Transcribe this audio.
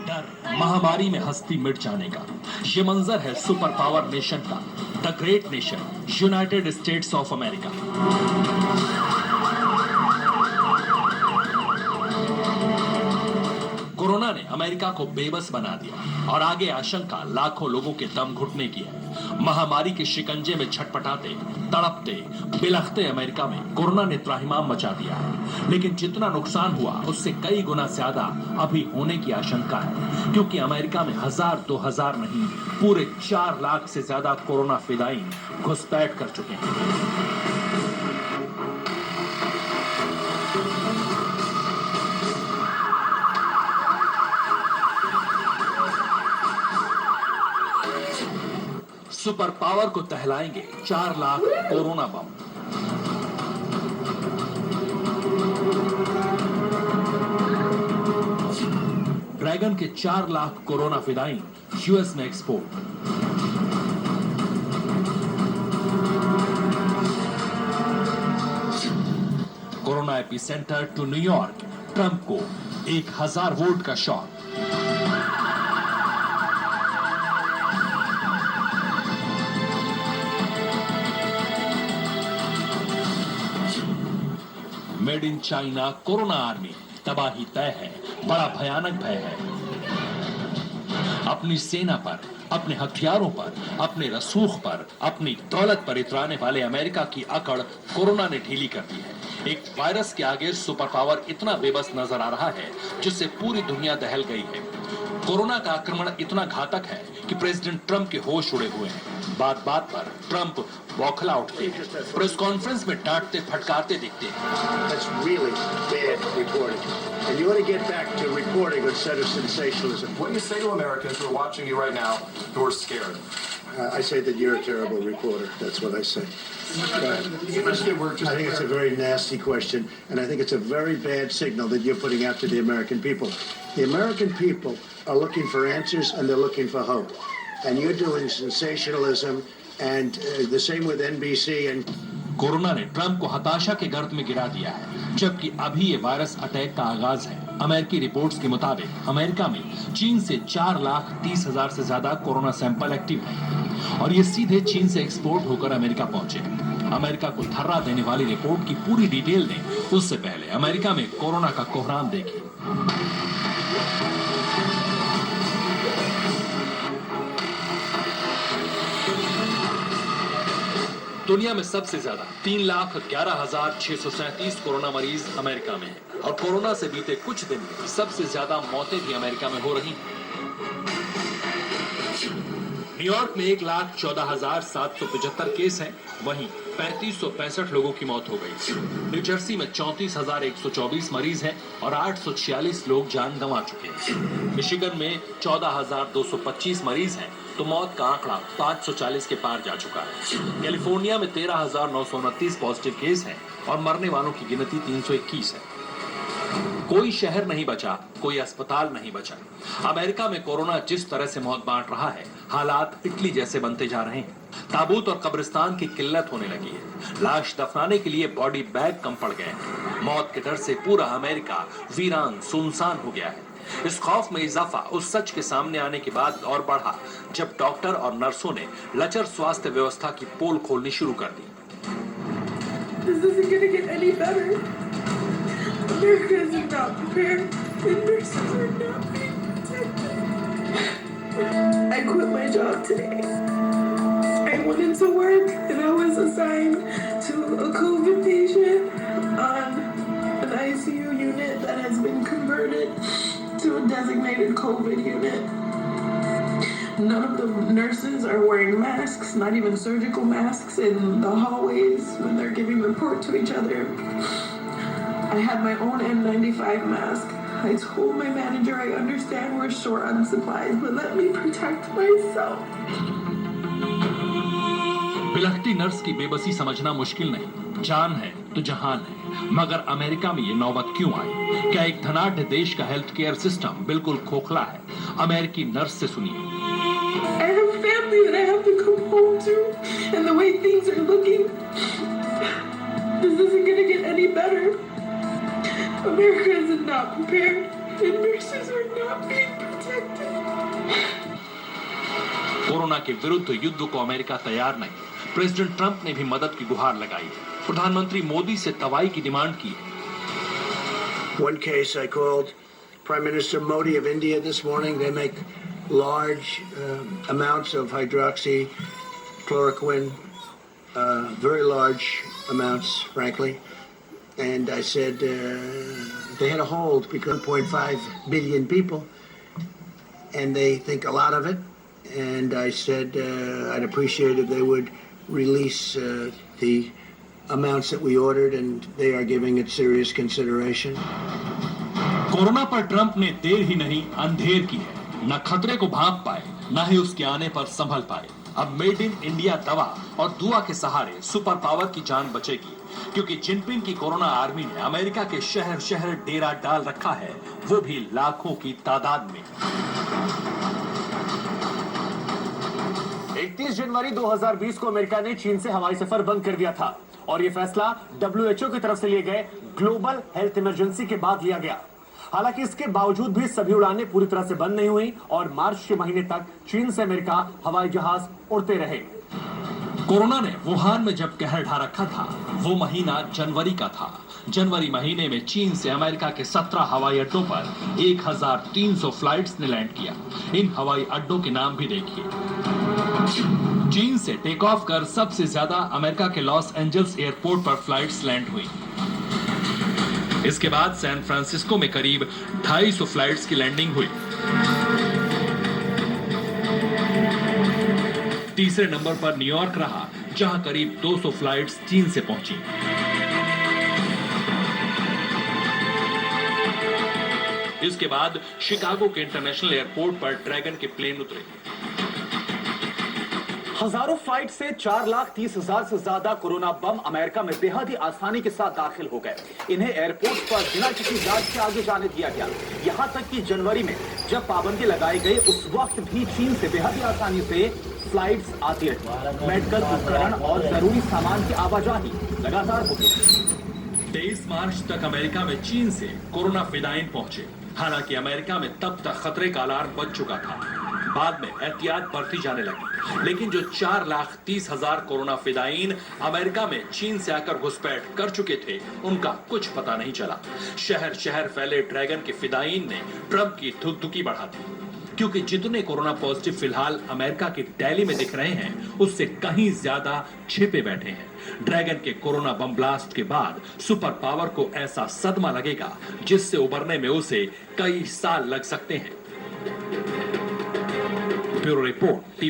डर महामारी में हस्ती मिट जाने का। ये मंजर है सुपर पावर नेशन का, the great nation United states of America. Corona ने अमेरिका को बेबस बना दिया और आगे आशंका लाखों लोगों के दम घुटने की है। महामारी के शिकंजे में छटपटाते, तड़पते, बिलखते अमेरिका में कोरोना ने त्राहिमाम मचा दिया है। लेकिन जितना नुकसान हुआ उससे कई गुना ज्यादा अभी होने की आशंका है, क्योंकि अमेरिका में 1000-2000 नहीं, पूरे 4 लाख से ज्यादा कोरोना फिदायीन घुसपैठ कर चुके हैं। सुपर पावर को टहलाएंगे 4 लाख कोरोना बम। ड्रैगन के 4 लाख कोरोना फिदायीन यूएस में export. Corona epicentre to New York, Trump को 1000 वोल्ट का shock. Made in China corona army, तबाही तय है, बड़ा भयानक भय है। अपनी सेना पर, अपने हथियारों पर, अपने रसूख पर, अपनी दौलत पर इतराने वाले अमेरिका की अकड़ कोरोना ने ढीली कर दी है। एक वायरस के आगे सुपर पावर इतना बेबस नजर आ रहा है जिससे पूरी दुनिया दहल गई है। कोरोना का आक्रमण इतना घातक है कि प्रेसिडेंट ट्रंप के होश उड़े हुए हैं। बात बात पर ट्रंप बौखला उठते हैं, प्रेस कॉन्फ्रेंस में डांटते फटकारते दिखते हैं। That's really bad reporting. And you want to get back to reporting instead of sensationalism. What do you say to Americans who are watching you right now who are scared? I say that you're a terrible reporter. That's what I say. I think it's a very nasty question, and I think it's a very bad signal that you're putting out to the American people. The American people are looking for answers, and they're looking for hope. And you're doing sensationalism, and the same with NBC and... corona ने Trump को हताशा के गर्त में गिरा दिया है, जबकि अभी ये वायरस अटैक का आगाज है। अमेरिकी रिपोर्ट्स के मुताबिक अमेरिका में चीन से 4,30,000 से ज्यादा कोरोना सैंपल एक्टिव हैं और ये सीधे चीन से एक्सपोर्ट होकर अमेरिका पहुंचे। अमेरिका को थर्रा देने वाली रिपोर्ट की पूरी डिटेल दें उससे पहले अमेरिका में कोरोना का कोहराम देखिए। दुनिया में सबसे ज्यादा 3,11,637 कोरोना मरीज अमेरिका में हैं और कोरोना से बीते कुछ दिन में सबसे ज्यादा मौतें भी अमेरिका में हो रही हैं। न्यूयॉर्क में 1,14,775 केस हैं, वहीं 3,565 लोगों की मौत हो गई। न्यू जर्सी में 34,124 मरीज हैं और 846 लोग जान गंवा चुके हैं। मिशिगन में 14,225 मरीज हैं तो मौत का आंकड़ा 540 के पार जा चुका है। कैलिफोर्निया में 13,929 पॉजिटिव केस हैं और मरने वालों की गिनती 321 है। कोई शहर नहीं बचा, कोई अस्पताल नहीं बचा। अमेरिका में कोरोना जिस तरह से मौत बांट रहा है, हालात इटली जैसे बनते जा रहे हैं। ताबूत और कब्रिस्तान की किल्लत होने लगी है। लाश दफनाने के लिए बॉडी बैग कम पड़ गए हैं। मौत के डर से पूरा अमेरिका वीरान सुनसान हो गया है। इस खौफ में इजाफा उस सच के सामने आने के बाद और बढ़ा जब डॉक्टर और नर्सों ने लचर स्वास्थ्य व्यवस्था की पोल खोलनी शुरू कर दी। America is not prepared. The nurses are not being protected. I quit my job today. I went into work and I was assigned to a COVID patient on an ICU unit that has been converted to a designated COVID unit. None of the nurses are wearing masks, not even surgical masks in the hallways when they're giving report to each other. I had my own N95 mask. I told my manager I understand we're short on supplies, but let me protect myself. बिलखती nurse की बेबसी समझना मुश्किल नहीं। जान है तो जहान है। मगर अमेरिका में ये नौबत क्यों आई? क्या एक धनाढ्य देश का हेल्थ केयर सिस्टम बिल्कुल खोखला है? अमेरिकी नर्स से सुनिए। I have family that I have to come home to, and the way things are looking, this isn't going to get any better. America is not prepared. and nurses are not being protected. Corona के विरुद्ध युद्ध को America तैयार नहीं। President Trump ने भी मदद की गुहार लगाई है। प्रधानमंत्री मोदी से दवाई की डिमांड की है। One case I called Prime Minister Modi of India this morning. They make large amounts of hydroxychloroquine, very large amounts, frankly. And I said they had a hold because 1.5 billion people, and they think a lot of it. And I said I'd appreciate if they would release the amounts that we ordered, and they are giving it serious consideration. Corona पर Trump ने देर ही नहीं अंधेर की है। न खतरे को भांप पाए, न ही उसके आने पर संभल पाए। अब मेड इन इंडिया दवा और दुआ के सहारे सुपर पावर की जान बचेगी, क्योंकि जिनपिंग की कोरोना आर्मी ने अमेरिका के शहर शहर डेरा डाल रखा है, वो भी लाखों की तादाद में। 31 जनवरी 2020 को अमेरिका ने चीन से हवाई सफर बंद कर दिया था और यह फैसला WHO की तरफ से लिए गए ग्लोबल हेल्थ इमरजेंसी के बाद लिया गया। हालांकि इसके बावजूद भी सभी उड़ानें पूरी तरह से बंद नहीं हुई और मार्च के महीने तक चीन से अमेरिका हवाई जहाज उड़ते रहे। कोरोना ने वुहान में जब कहर ढा रखा था, वो महीना जनवरी का था। जनवरी महीने में चीन से अमेरिका के 17 हवाई अड्डों पर 1300 फ्लाइट्स ने लैंड किया। इन हवाई अड्डों के नाम भी देखिए। चीन से टेक ऑफ कर सबसे ज्यादा अमेरिका के लॉस एंजल्स एयरपोर्ट पर फ्लाइट्स लैंड हुई। इसके बाद सैन फ्रांसिस्को में करीब 250 फ्लाइट्स की लैंडिंग हुई। तीसरे नंबर पर न्यूयॉर्क रहा, जहां करीब 200 फ्लाइट्स चीन से पहुंची। इसके बाद शिकागो के इंटरनेशनल एयरपोर्ट पर ड्रैगन के प्लेन उतरे। हजारों फ्लाइट से 4,30,000 से ज्यादा कोरोना बम अमेरिका में बेहद ही आसानी के साथ दाखिल हो गए। इन्हें एयरपोर्ट पर बिना किसी जांच के आगे जाने दिया गया। यहां तक कि जनवरी में जब पाबंदी लगाई गई, उस वक्त भी चीन से बेहद ही आसानी से फ्लाइट्स आती रही। मेडिकल उपकरण और जरूरी सामान की आवाजाही लगातार होती रही। 23 मार्च तक अमेरिका में चीन से कोरोना फिदाइन पहुंचे। हालांकि अमेरिका में तब तक खतरे का अलार्म बज चुका था। बाद में एहतियात बरती जाने लगी, लेकिन जो 4,30,000 कोरोना फिदाइन अमेरिका में चीन से आकर घुसपैठ कर चुके थे, उनका कुछ पता नहीं चला। शहर शहर फैले ड्रैगन के फिदाइन ने ट्रंप की धुकधुकी बढ़ा दी, क्योंकि जितने कोरोना पॉजिटिव फिलहाल अमेरिका की दिल्ली में दिख रहे हैं, उससे कहीं ज्यादा छिपे बैठे हैं। ड्रैगन के कोरोना बम ब्लास्ट के बाद सुपर पावर को ऐसा सदमा लगेगा, जिससे उबरने में उसे कई साल लग सकते हैं। Bureau report, TV.